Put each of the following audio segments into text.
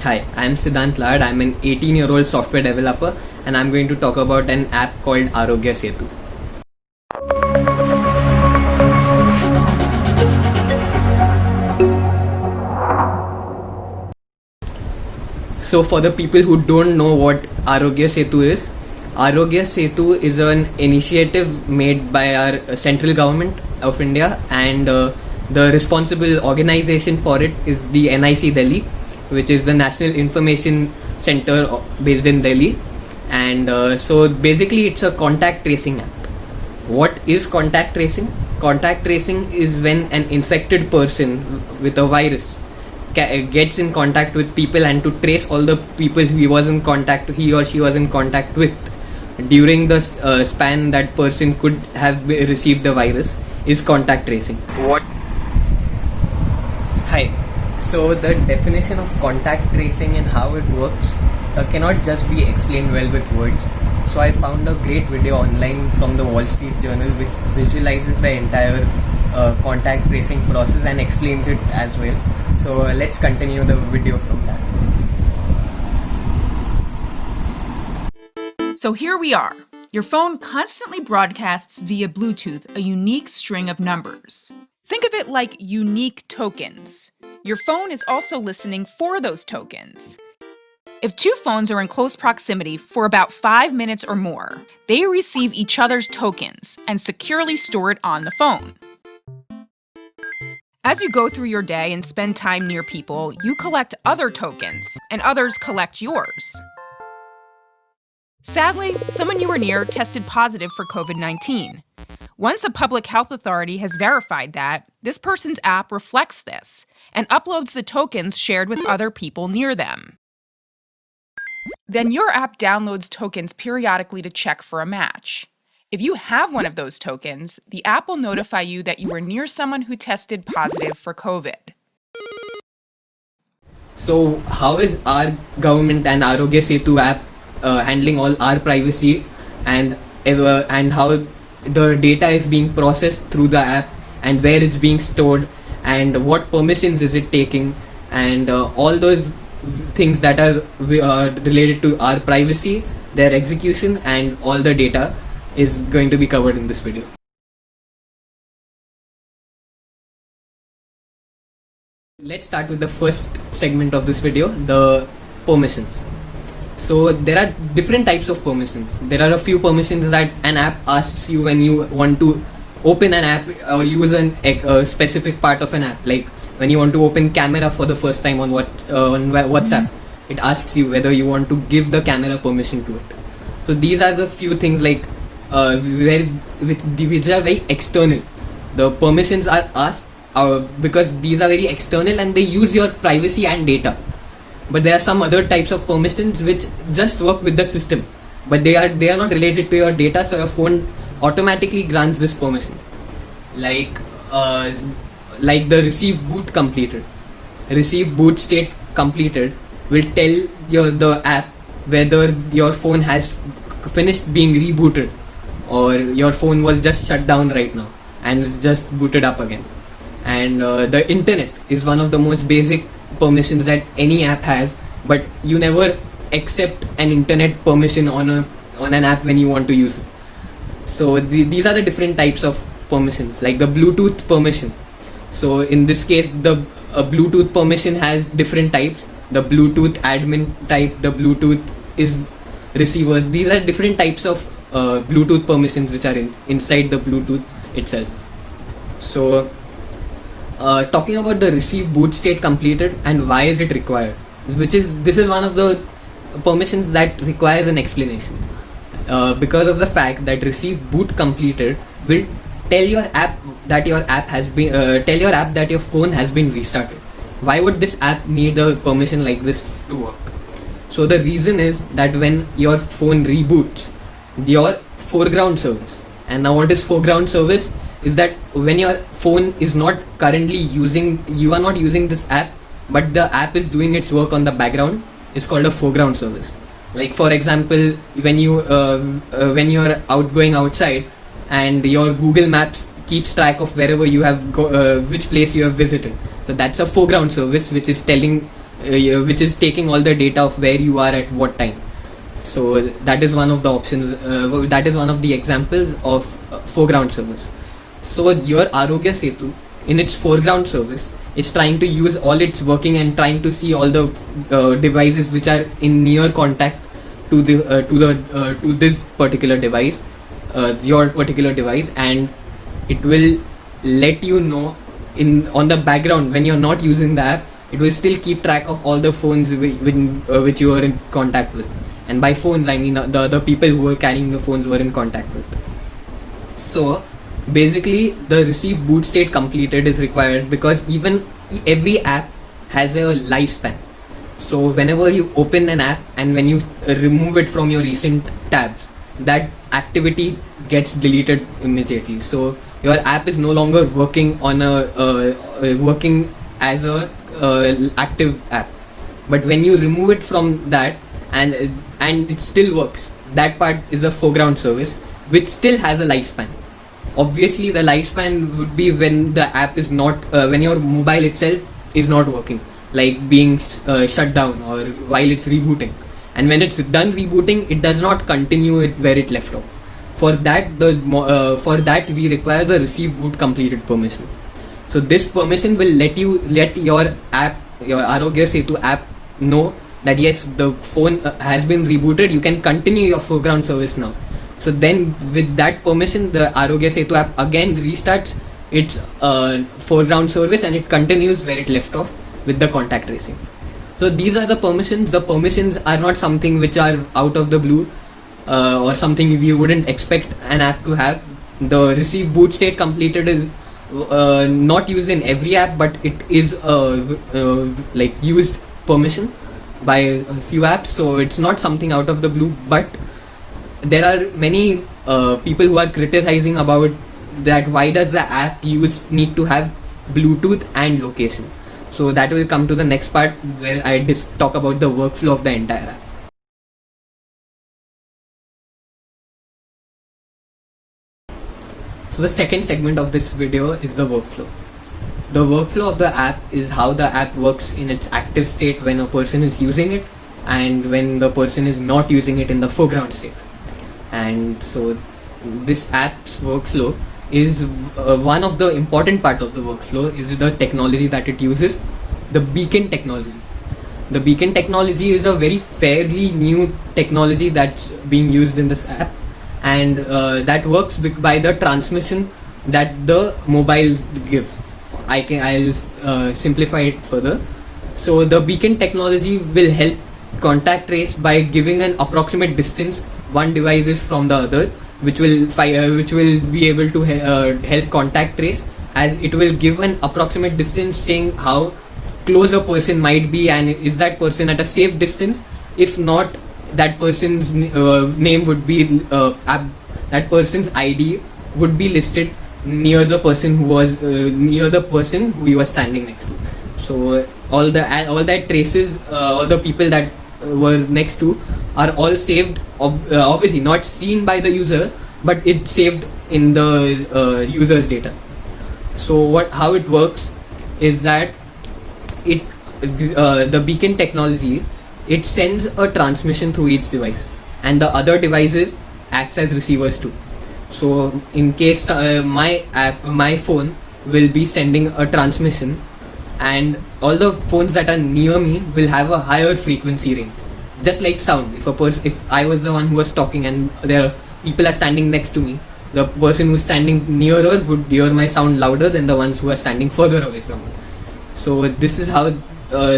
Hi, I'm Siddhant Lad. I'm an 18-year-old software developer and I'm going to talk about an app called Arogya Setu. So for the people who don't know what Arogya Setu is an initiative made by our central government of India, and the responsible organization for it is the NIC Delhi, which is the National Information Center based in Delhi. And so basically it's a contact tracing app. What is contact tracing? Contact tracing is when an infected person with a virus gets in contact with people, and to trace all the people he or she was in contact with during the span that person could have received the virus is contact tracing. Hi. So the definition of contact tracing and how it works cannot just be explained well with words. So I found a great video online from the Wall Street Journal which visualizes the entire contact tracing process and explains it as well. So let's continue the video from that. So here we are. Your phone constantly broadcasts via Bluetooth a unique string of numbers. Think of it like unique tokens. Your phone is also listening for those tokens. If two phones are in close proximity for about 5 minutes or more, they receive each other's tokens and securely store it on the phone. As you go through your day and spend time near people, you collect other tokens, and others collect yours. Sadly, someone you were near tested positive for COVID-19. Once a public health authority has verified that, this person's app reflects this and uploads the tokens shared with other people near them. Then your app downloads tokens periodically to check for a match. If you have one of those tokens, the app will notify you that you were near someone who tested positive for COVID. So how is our government and Arogya Setu app handling all our privacy and how the data is being processed through the app and where it's being stored and what permissions is it taking, and all those things that are related to our privacy, their execution, and all the data is going to be covered in this video. Let's start with the first segment of this video, the permissions. So there are different types of permissions. There are a few permissions that an app asks you when you want to open an app or use a specific part of an app. Like when you want to open camera for the first time on WhatsApp, it asks you whether you want to give the camera permission to it. So these are the few things like which are very external. The permissions are asked because these are very external and they use your privacy and data. But there are some other types of permissions which just work with the system, but they are not related to your data, so your phone automatically grants this permission. Like the receive boot state completed will tell the app whether your phone has finished being rebooted or your phone was just shut down right now and is just booted up again. And the internet is one of the most basic permissions that any app has, but you never accept an internet permission on an app when you want to use it. So these are the different types of permissions, like the Bluetooth permission. So in this case, the Bluetooth permission has different types. The Bluetooth admin type, the Bluetooth is receiver. These are different types of Bluetooth permissions which are inside the Bluetooth itself. So talking about the receive boot state completed and why is it required, this is one of the permissions that requires an explanation, because of the fact that receive boot completed will tell your app that your phone has been restarted. Why would this app need a permission like this to work? So the reason is that when your phone reboots, your foreground service, and now what is foreground service is that when your phone is not currently you are not using this app, but the app is doing its work on the background, is called a foreground service. Like for example, when you're going outside and your Google Maps keeps track of wherever you have which place you have visited. So that's a foreground service which is telling which is taking all the data of where you are at what time. So that is one of the options. That is one of the examples of foreground service. So your Arogya Setu, in its foreground service, is trying to use all its working and trying to see all the devices which are in near contact to this particular device, your particular device, and it will let you know on the background when you're not using the app. It will still keep track of all the phones which you are in contact with, and by phones I mean the people who were carrying the phones were in contact with. So basically, the receive boot state completed is required because every app has a lifespan. So whenever you open an app and when you remove it from your recent tabs, that activity gets deleted immediately. So your app is no longer working on working as a active app. But when you remove it from that and it still works, that part is a foreground service which still has a lifespan. Obviously, the lifespan would be when the app is not, when your mobile itself is not working, like being shut down or while it's rebooting. And when it's done rebooting, it does not continue it where it left off. For that, we require the receive boot completed permission. So this permission will let your app, your Arogya Setu app, know that yes, the phone has been rebooted. You can continue your foreground service now. So then with that permission, the Arogya Setu app again restarts its foreground service and it continues where it left off with the contact tracing. So these are the permissions. The permissions are not something which are out of the blue or something we wouldn't expect an app to have. The receive boot state completed is not used in every app, but it is like used permission by a few apps. So it's not something out of the blue, but there are many people who are criticizing about that why does the app need to have Bluetooth and location. So that will come to the next part where I talk about the workflow of the entire app. So the second segment of this video is the workflow. The workflow of the app is how the app works in its active state when a person is using it and when the person is not using it in the foreground state. And so this app's workflow is one of the important part of the workflow is the technology that it uses, the beacon technology. The beacon technology is a very fairly new technology that's being used in this app, and that works by the transmission that the mobile gives. I'll simplify it further. So the beacon technology will help contact trace by giving an approximate distance one device is from the other, which will be able to help contact trace, as it will give an approximate distance saying how close a person might be and is that person at a safe distance. If not, that person's name would be that person's ID would be listed near the person who he was standing next to. So all that traces, all the people that were next to are all saved, obviously not seen by the user, but it's saved in the user's data. So how it works is that the beacon technology, it sends a transmission through each device, and the other devices acts as receivers too. So in case my phone will be sending a transmission, and all the phones that are near me will have a higher frequency range, just like sound. If I was the one who was talking and there people are standing next to me, the person who's standing nearer would hear my sound louder than the ones who are standing further away from me. So this is how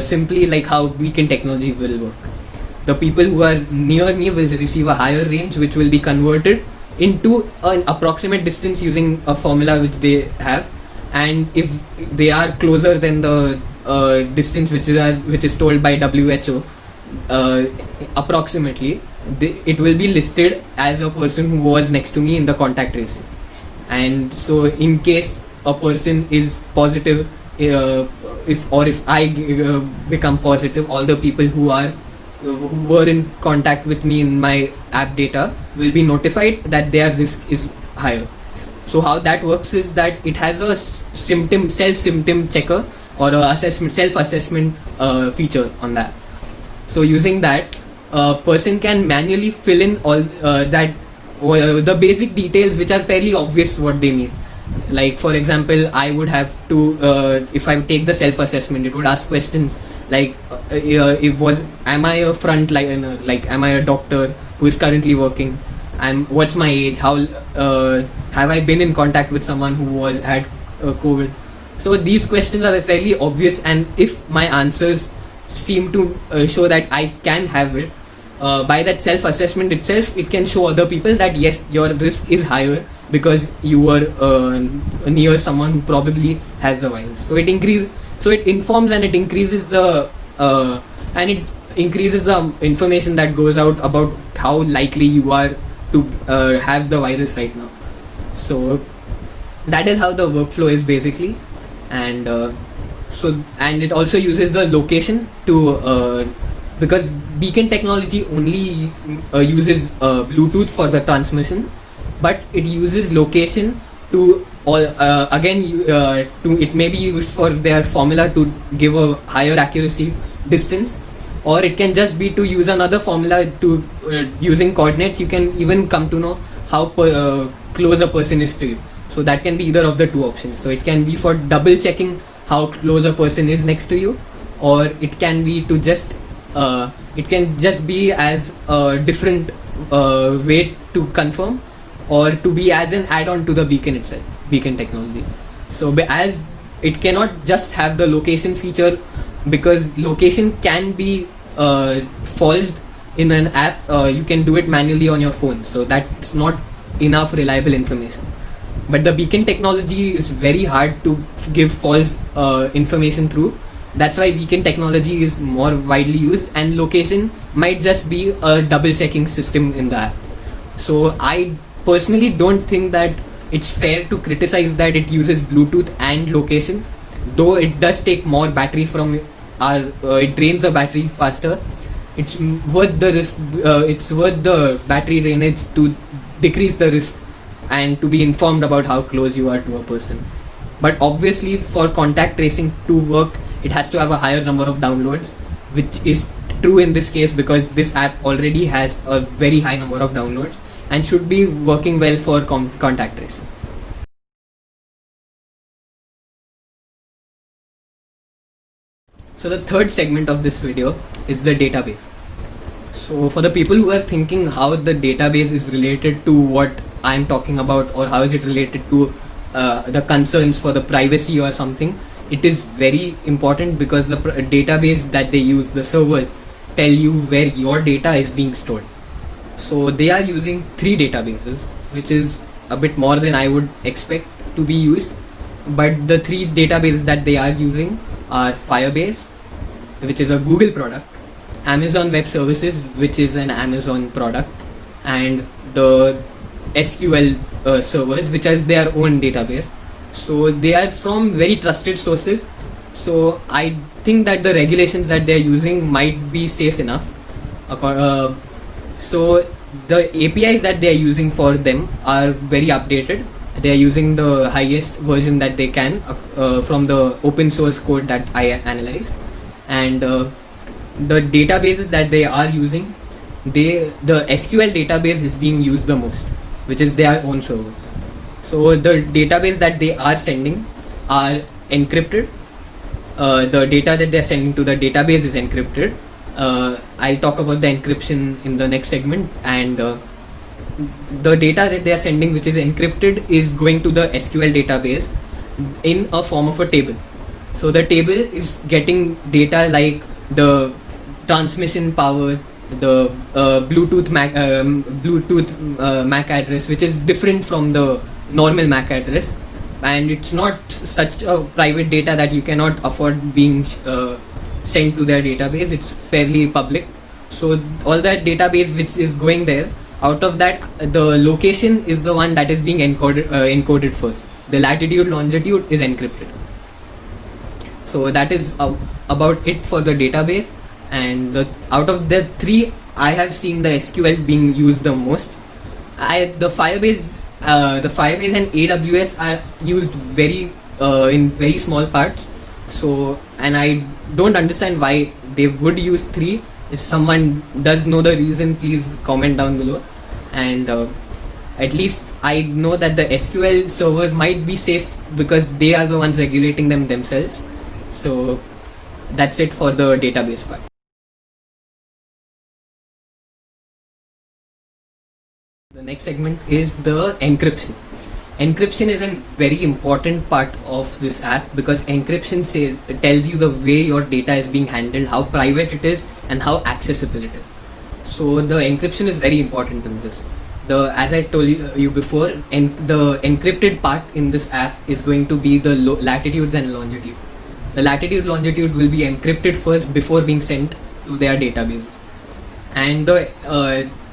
simply like how beacon technology will work. The people who are near me will receive a higher range, which will be converted into an approximate distance using a formula which they have, and if they are closer than the distance which is told by WHO, approximately, it will be listed as a person who was next to me in the contact tracing. And so in case a person is positive, if I become positive, all the people who were in contact with me in my app data will be notified that their risk is higher. So how that works is that it has a self symptom checker or a self-assessment feature on that. So using that, a person can manually fill in all the basic details which are fairly obvious what they need. Like for example, I would have to if I take the self-assessment, it would ask questions like am I a frontliner, like am I a doctor who is currently working, and what's my age, how have I been in contact with someone who was had COVID. So these questions are fairly obvious, and if my answers seem to show that I can have it, by that self-assessment itself, it can show other people that yes, your risk is higher because you were near someone who probably has the virus. So it informs and it increases the information that goes out about how likely you are to have the virus right now. So that is how the workflow is basically, and and it also uses the location to because beacon technology only uses Bluetooth for the transmission, but it uses location to it may be used for their formula to give a higher accuracy distance, or it can just be to use another formula to using coordinates. You can even come to know how close a person is to you. So that can be either of the two options. So it can be for double checking how close a person is next to you, or it can be to just it can just be as a different way to confirm, or to be as an add-on to the beacon itself, beacon technology. So as it cannot just have the location feature, because location can be falsed in an app. You can do it manually on your phone, so that's not enough reliable information. But the beacon technology is very hard to give false information through. That's why beacon technology is more widely used, and location might just be a double checking system in the app. So I personally don't think that it's fair to criticize that it uses Bluetooth and location, though it does take more battery from it drains the battery faster. It's worth the risk. It's worth the battery drainage to decrease the risk and to be informed about how close you are to a person. But obviously, for contact tracing to work, it has to have a higher number of downloads, which is true in this case because this app already has a very high number of downloads and should be working well for contact tracing. So the third segment of this video is the database. So for the people who are thinking how the database is related to what I'm talking about, or how is it related to the concerns for the privacy or something, it is very important because the database that they use, the servers, tell you where your data is being stored. So they are using 3 databases, which is a bit more than I would expect to be used. But the 3 databases that they are using are Firebase, which is a Google product, Amazon Web Services, which is an Amazon product, and the SQL servers, which is their own database. So they are from very trusted sources. So I think that the regulations that they are using might be safe enough. So the APIs that they are using for them are very updated. They are using the highest version that they can from the open source code that I analyzed, and the databases that they are using, the SQL database is being used the most, which is their own server. So the database that they are sending are encrypted. The data that they are sending to the database is encrypted. I'll talk about the encryption in the next segment, and the data that they are sending, which is encrypted, is going to the SQL database in a form of a table. So the table is getting data like the transmission power, the Bluetooth MAC address, which is different from the normal MAC address, and it's not such a private data that you cannot afford being sent to their database. It's fairly public. So all that database which is going there, out of that, the location is the one that is being encoded first. The latitude, longitude is encrypted. So that is about it for the database. And out of the 3, I have seen the SQL being used the most. The Firebase and AWS are used in very small parts. So, and I don't understand why they would use 3. If someone does know the reason, please comment down below. And at least I know that the SQL servers might be safe because they are the ones regulating them themselves. So that's it for the database part. The next segment is the encryption. Encryption is a very important part of this app because encryption tells you the way your data is being handled, how private it is, and how accessible it is. So the encryption is very important in this. As I told you before, the encrypted part in this app is going to be the latitudes and longitude. The latitude longitude will be encrypted first before being sent to their database. And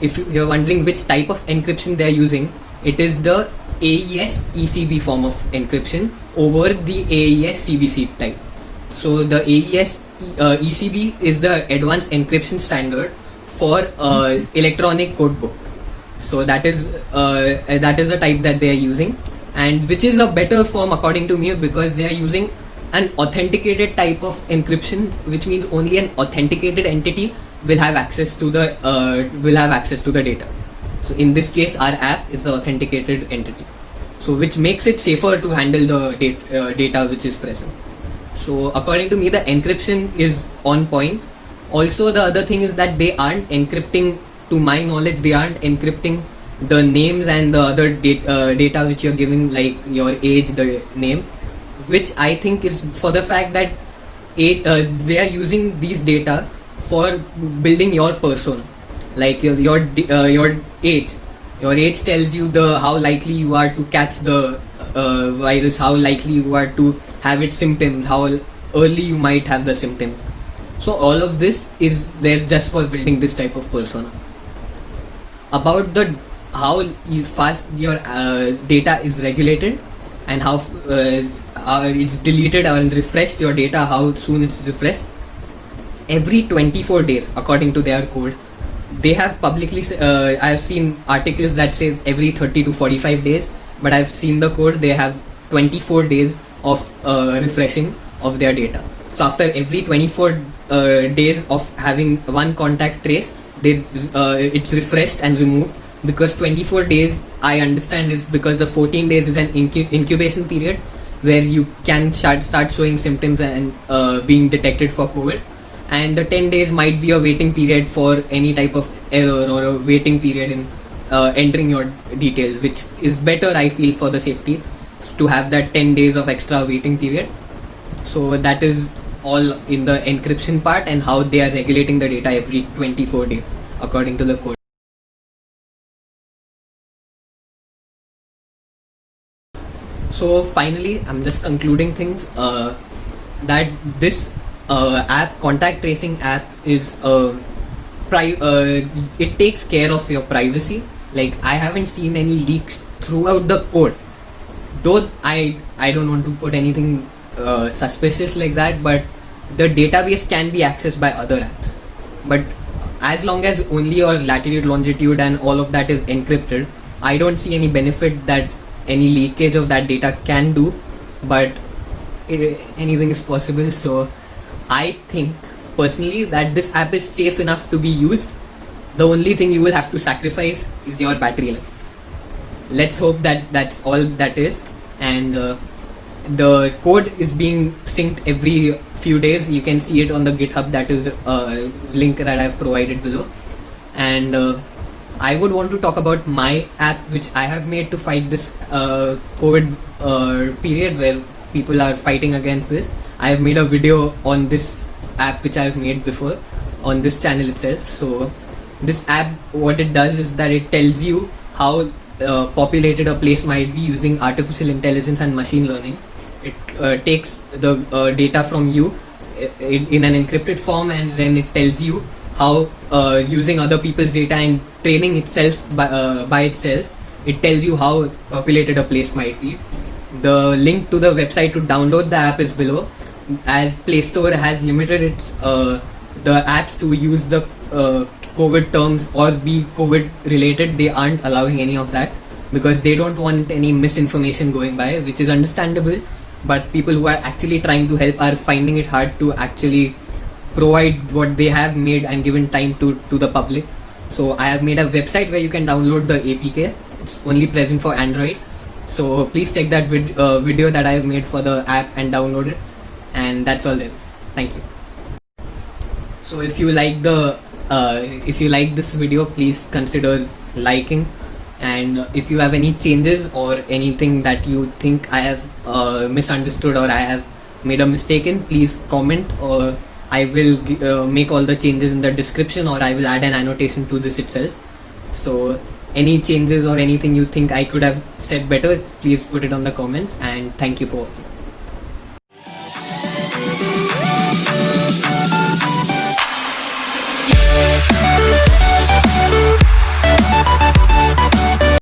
if you're wondering which type of encryption they are using, it is the AES ECB form of encryption over the AES CBC type. So the AES ECB is the advanced encryption standard for electronic code book. So that is the type that they are using, and which is a better form according to me because they are using an authenticated type of encryption, which means only an authenticated entity will have access to the data. So in this case, our app is the authenticated entity, so which makes it safer to handle the data which is present. So according to me, the encryption is on point. Also, the other thing is that they aren't encrypting, to my knowledge, they aren't encrypting the names and the other data which you're giving, like your age, the name, which I think is for the fact that they are using these data for building your persona, like your age. Your age tells you how likely you are to catch the virus, how likely you are to have its symptoms, how early you might have the symptoms. So all of this is there just for building this type of persona. About how fast your data is regulated and how it's deleted and refreshed, your data, how soon it's refreshed. Every 24 days, according to their code, they have publicly, I have seen articles that say every 30 to 45 days, but I've seen the code, they have 24 days of refreshing of their data. So after every 24 days of having one contact trace, it's refreshed and removed, because 24 days, I understand, is because the 14 days is an incubation period where you can start showing symptoms and being detected for COVID. And the 10 days might be a waiting period for any type of error, or a waiting period in entering your details, which is better, I feel, for the safety, to have that 10 days of extra waiting period. So that is all in the encryption part and how they are regulating the data every 24 days according to the code. So finally, I'm just concluding things, that this app, contact tracing app, is it takes care of your privacy. Like, I haven't seen any leaks throughout the code, though I don't want to put anything suspicious like that, but the database can be accessed by other apps. But as long as only your latitude, longitude and all of that is encrypted, I don't see any benefit that any leakage of that data can do, but anything is possible. So I think personally that this app is safe enough to be used. The only thing you will have to sacrifice is your battery life. Let's hope that that's all that is. And the code is being synced every few days. You can see it on the GitHub, that is a link that I've provided below. And I would want to talk about my app which I have made to fight this COVID period where people are fighting against this. I have made a video on this app which I have made before on this channel itself. So this app, what it does is that it tells you how populated a place might be using artificial intelligence and machine learning. It takes the data from you in an encrypted form, and then it tells you how using other people's data and training itself by itself, it tells you how populated a place might be. The link to the website to download the app is below. As Play Store has limited its the apps to use the COVID terms or be COVID related, they aren't allowing any of that because they don't want any misinformation going by, which is understandable. but people who are actually trying to help are finding it hard to actually provide what they have made and given time to the public. So I have made a website where you can download the APK. It's only present for Android. So please check that video that I have made for the app and download it. And that's all there is. Thank you. So if you like this video, please consider liking. And if you have any changes or anything that you think I have misunderstood or I have made a mistake in, please comment, or I will make all the changes in the description, or I will add an annotation to this itself. So any changes or anything you think I could have said better, please put it on the comments, and thank you for watching.